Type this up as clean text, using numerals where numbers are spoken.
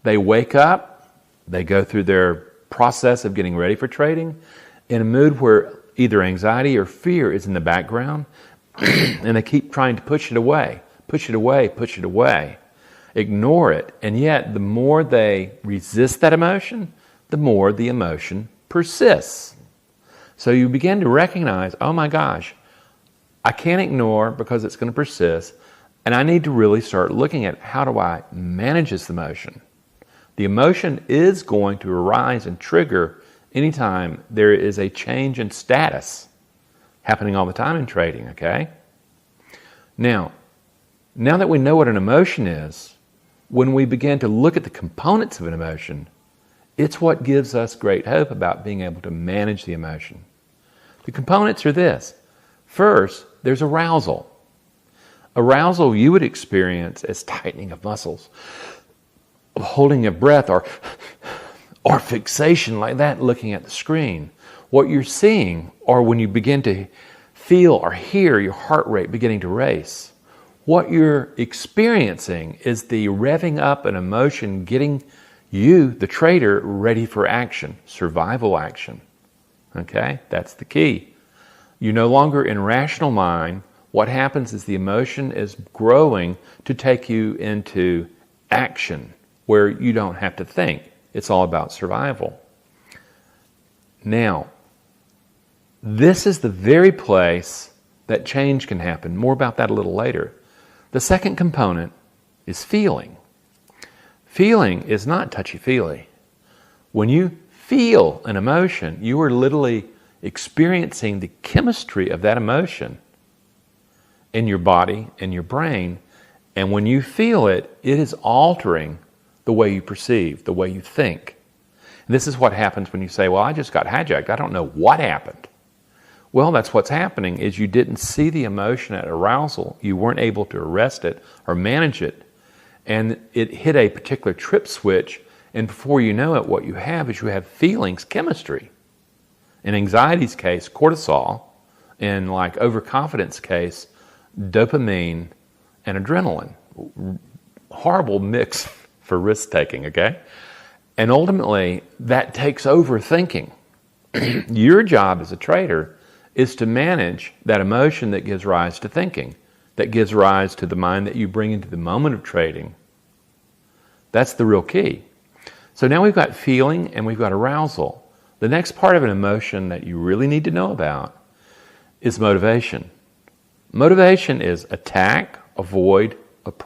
They wake up, they go through their process of getting ready for trading in a mood where either anxiety or fear is in the background, and they keep trying to push it away, push it away, push it away, ignore it. And yet, the more they resist that emotion, the more the emotion persists. So you begin to recognize, oh my gosh, I can't ignore because it's going to persist, and I need to really start looking at how do I manage this emotion. The emotion is going to arise and trigger anytime there is a change in status happening all the time in trading, okay? Now that we know what an emotion is, when we begin to look at the components of an emotion, it's what gives us great hope about being able to manage the emotion. The components are this. First, there's arousal. Arousal you would experience as tightening of muscles, holding a breath, or fixation like that looking at the screen. What you're seeing, or when you begin to feel or hear your heart rate beginning to race, what you're experiencing is the revving up an emotion getting you, the trader, ready for action, survival action. Okay? That's the key. You're no longer in rational mind. What happens is the emotion is growing to take you into action where you don't have to think. It's all about survival. Now, this is the very place that change can happen. More about that a little later. The second component is feeling. Feeling is not touchy-feely. When you feel an emotion, you are literally experiencing the chemistry of that emotion in your body and your brain. And when you feel it, it is altering the way you perceive, the way you think. And this is what happens when you say, well, I just got hijacked. I don't know what happened. Well, that's what's happening is you didn't see the emotion at arousal. You weren't able to arrest it or manage it. And it hit a particular trip switch. And before you know it, what you have is you have feelings, chemistry. In anxiety's case, cortisol. In like overconfidence case, dopamine and adrenaline. Horrible mix for risk-taking, okay? And ultimately, that takes over thinking. Your job as a trader is to manage that emotion that gives rise to thinking, that gives rise to the mind that you bring into the moment of trading. That's the real key. So now we've got feeling and we've got arousal. The next part of an emotion that you really need to know about is motivation. Motivation is attack, avoid, approach.